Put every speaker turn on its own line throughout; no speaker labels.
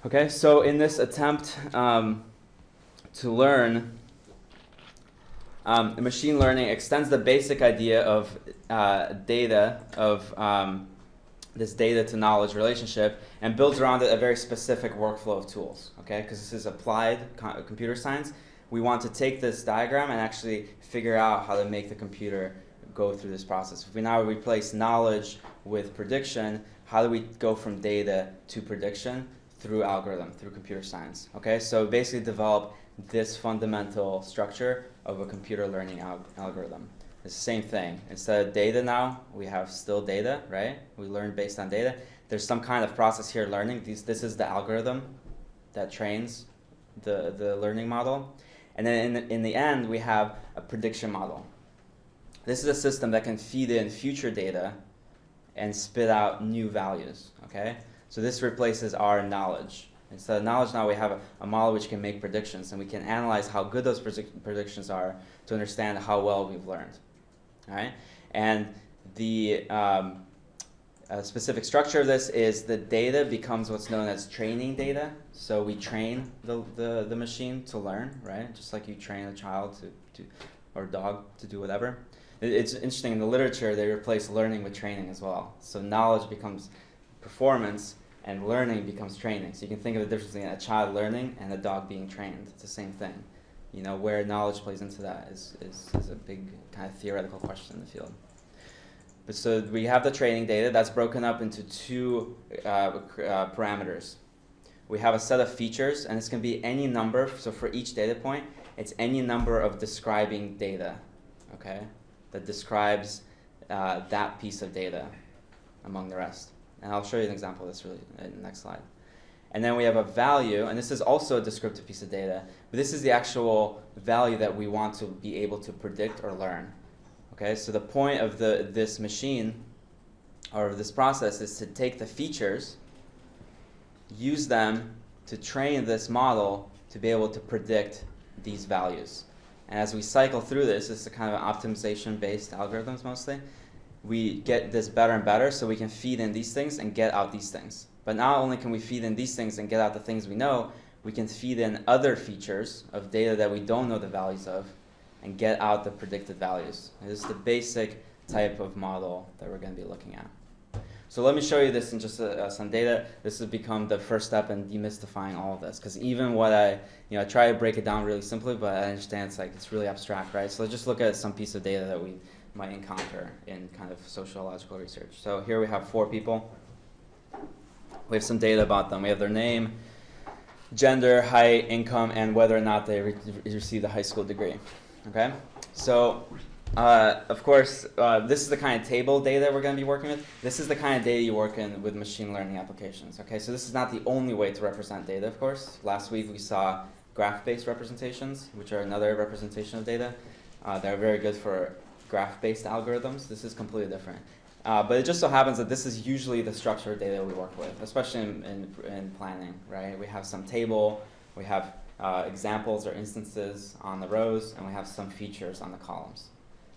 Okay, so in this attempt to learn, machine learning extends the basic idea of data, of this data to knowledge relationship, and builds around it a very specific workflow of tools. Okay, because this is applied computer science. We want to take this diagram and actually figure out how to make the computer go through this process. If we now replace knowledge with prediction, how do we go from data to prediction through algorithm, through computer science? Okay, so basically develop this fundamental structure of a computer learning algorithm. It's the same thing. Instead of data now, we have still data, right? We learn based on data. There's some kind of process here learning. This is the algorithm that trains the learning model. And then in the end, we have a prediction model. This is a system that can feed in future data and spit out new values, okay? So this replaces our knowledge. Instead of knowledge, now we have a model which can make predictions, and we can analyze how good those predictions are to understand how well we've learned, all right? And the specific structure of this is the data becomes what's known as training data. So we train the machine to learn, right? Just like you train a child to or a dog to do whatever. It's interesting, in the literature, they replace learning with training as well. So knowledge becomes performance, and learning becomes training. So you can think of the difference between a child learning and a dog being trained. It's the same thing. You know, where knowledge plays into that is a big kind of theoretical question in the field. But so we have the training data that's broken up into two parameters. We have a set of features, and this can be any number. So for each data point, it's any number of describing data, okay, that describes that piece of data among the rest. And I'll show you an example of this really in the next slide. And then we have a value, and this is also a descriptive piece of data, but this is the actual value that we want to be able to predict or learn. Okay, so the point of this machine, or this process, is to take the features, use them to train this model to be able to predict these values. And as we cycle through this is a kind of optimization-based algorithms mostly. We get this better and better, so we can feed in these things and get out these things. But not only can we feed in these things and get out the things we know, we can feed in other features of data that we don't know the values of and get out the predicted values. This is the basic type of model that we're going to be looking at. So let me show you this in just some data. This has become the first step in demystifying all of this, because even what I try to break it down really simply, but I understand it's really abstract, right? So let's just look at some piece of data that we might encounter in kind of sociological research. So here we have 4 people. We have some data about them. We have their name, gender, height, income, and whether or not they received a high school degree. Okay? So, of course, this is the kind of table data we're going to be working with. This is the kind of data you work in with machine learning applications. Okay? So this is not the only way to represent data, of course. Last week we saw graph-based representations, which are another representation of data. They're very good for graph-based algorithms. This is completely different. But it just so happens that this is usually the structure of data we work with, especially in planning, right? We have some table, we have examples or instances on the rows, and we have some features on the columns.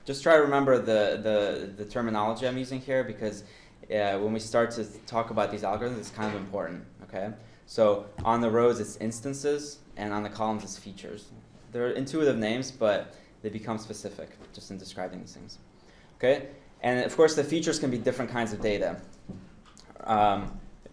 Just try to remember the terminology I'm using here, because when we start to talk about these algorithms, it's kind of important, okay? So on the rows, it's instances, and on the columns, it's features. They're intuitive names, but they become specific just in describing these things. Okay? And of course, the features can be different kinds of data.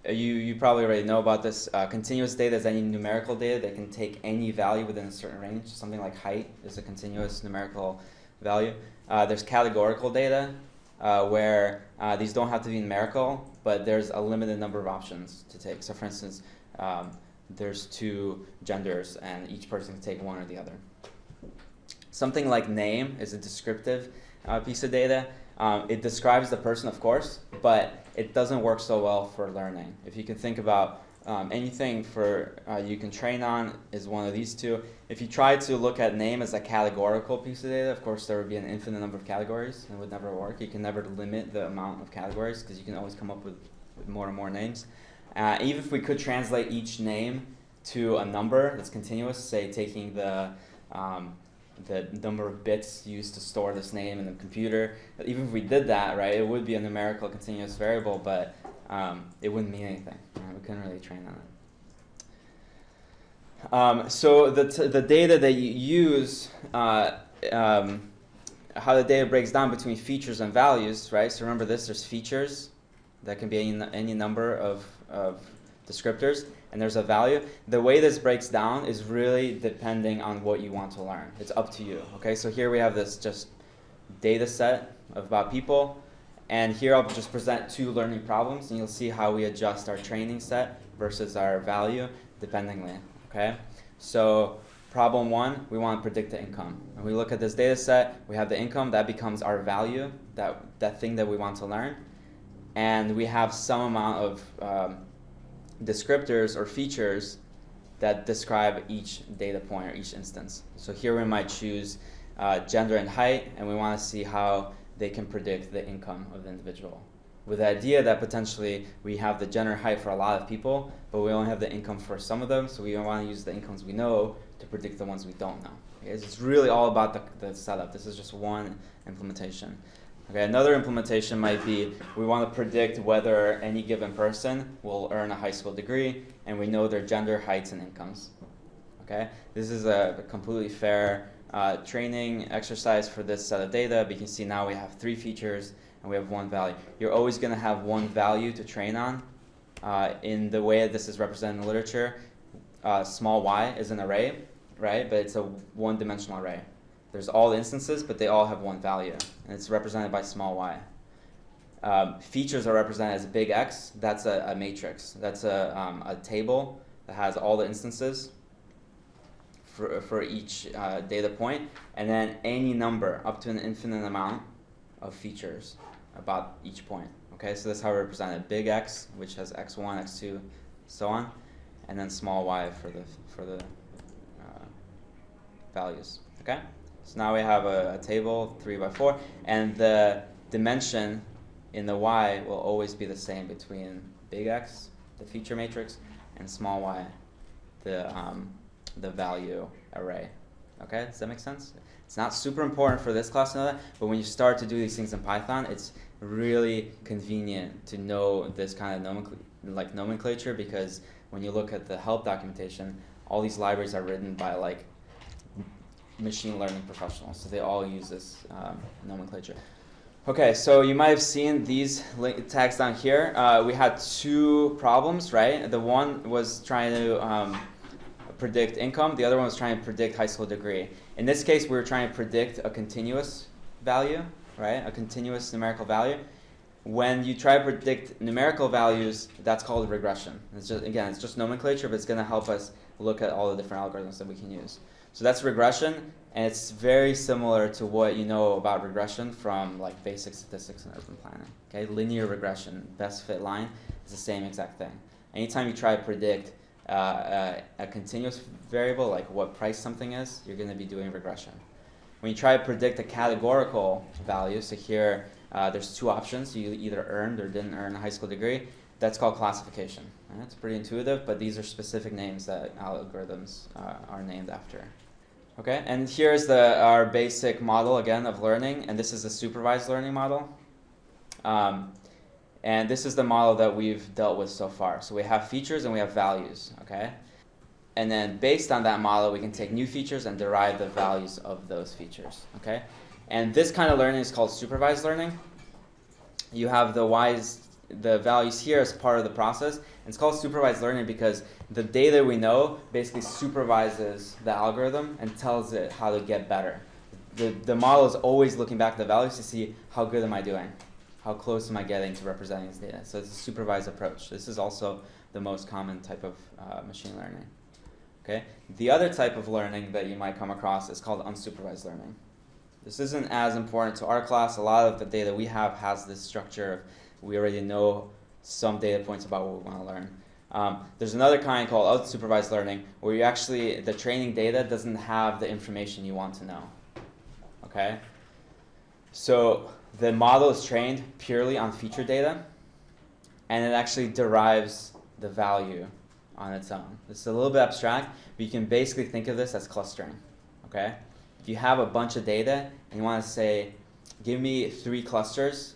You probably already know about this. Continuous data is any numerical data that can take any value within a certain range. Something like height is a continuous numerical value. There's categorical data, where these don't have to be numerical, but there's a limited number of options to take. So for instance, there's 2 genders, and each person can take one or the other. Something like name is a descriptive piece of data. It describes the person, of course, but it doesn't work so well for learning. If you can think about anything you can train on is one of these 2. If you try to look at name as a categorical piece of data, of course there would be an infinite number of categories, and it would never work. You can never limit the amount of categories, because you can always come up with more and more names. Even if we could translate each name to a number that's continuous, say taking the number of bits used to store this name in the computer. Even if we did that, right, it would be a numerical continuous variable, but it wouldn't mean anything. Right? We couldn't really train on it. So the data that you use, how the data breaks down between features and values, right? So remember this, there's features that can be any number of descriptors, and there's a value. The way this breaks down is really depending on what you want to learn. It's up to you, okay? So here we have this just data set of about people, and here I'll just present 2 learning problems, and you'll see how we adjust our training set versus our value dependingly, okay? So problem 1, we want to predict the income. When we look at this data set, we have the income, that becomes our value, that thing that we want to learn. And we have some amount of descriptors or features that describe each data point or each instance. So here we might choose gender and height, and we want to see how they can predict the income of the individual. With the idea that potentially we have the gender and height for a lot of people, but we only have the income for some of them, so we want to use the incomes we know to predict the ones we don't know. Okay? It's really all about the setup. This is just one implementation. Okay, another implementation might be we want to predict whether any given person will earn a high school degree, and we know their gender, heights, and incomes. Okay, this is a completely fair training exercise for this set of data. But you can see now we have 3 features and we have 1 value. You're always going to have 1 value to train on. In the way this is represented in the literature, small y is an array, right? But it's a 1-dimensional array. There's all instances, but they all have 1 value, and it's represented by small y. Features are represented as big X. That's a matrix. That's a table that has all the instances for each data point, and then any number up to an infinite amount of features about each point. Okay, so that's how we represent it. Big X, which has x1, x2, so on, and then small y for the values. Okay. So now we have a table 3 by 4, and the dimension in the y will always be the same between big X, the feature matrix, and small y, the value array. Okay, does that make sense? It's not super important for this class to know that, but when you start to do these things in Python, it's really convenient to know this kind of nomenclature, because when you look at the help documentation, all these libraries are written by machine learning professionals, so they all use this nomenclature. Okay, so you might have seen these tags down here. We had 2 problems, right? The one was trying to predict income. The other one was trying to predict high school degree. In this case, we were trying to predict a continuous value, right? A continuous numerical value. When you try to predict numerical values, that's called regression. It's just nomenclature, but it's going to help us look at all the different algorithms that we can use. So that's regression, and it's very similar to what you know about regression from basic statistics and urban planning. Okay, linear regression, best fit line, is the same exact thing. Anytime you try to predict a continuous variable, like what price something is, you're going to be doing regression. When you try to predict a categorical value, so here there's 2 options. You either earned or didn't earn a high school degree. That's called classification. And it's pretty intuitive, but these are specific names that algorithms are named after. Okay, and here's our basic model again of learning, and this is the supervised learning model. And this is the model that we've dealt with so far. So we have features and we have values, okay? And then based on that model, we can take new features and derive the values of those features, okay? And this kind of learning is called supervised learning. You have the values here as part of the process. And it's called supervised learning because the data we know basically supervises the algorithm and tells it how to get better. The model is always looking back at the values to see how good am I doing? How close am I getting to representing this data? So it's a supervised approach. This is also the most common type of machine learning. Okay? The other type of learning that you might come across is called unsupervised learning. This isn't as important to our class. A lot of the data we have has this structure of we already know some data points about what we want to learn. There's another kind called unsupervised learning where you actually, the training data doesn't have the information you want to know. Okay? So the model is trained purely on feature data, and it actually derives the value on its own. It's a little bit abstract, but you can basically think of this as clustering. Okay? If you have a bunch of data and you want to say, give me 3 clusters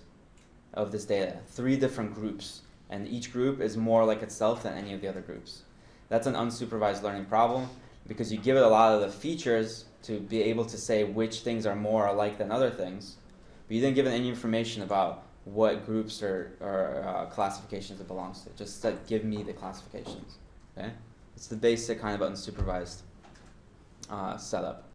of this data, 3 different groups, and each group is more like itself than any of the other groups. That's an unsupervised learning problem because you give it a lot of the features to be able to say which things are more alike than other things, but you didn't give it any information about what groups or classifications it belongs to. Just like, give me the classifications. Okay, it's the basic kind of unsupervised setup.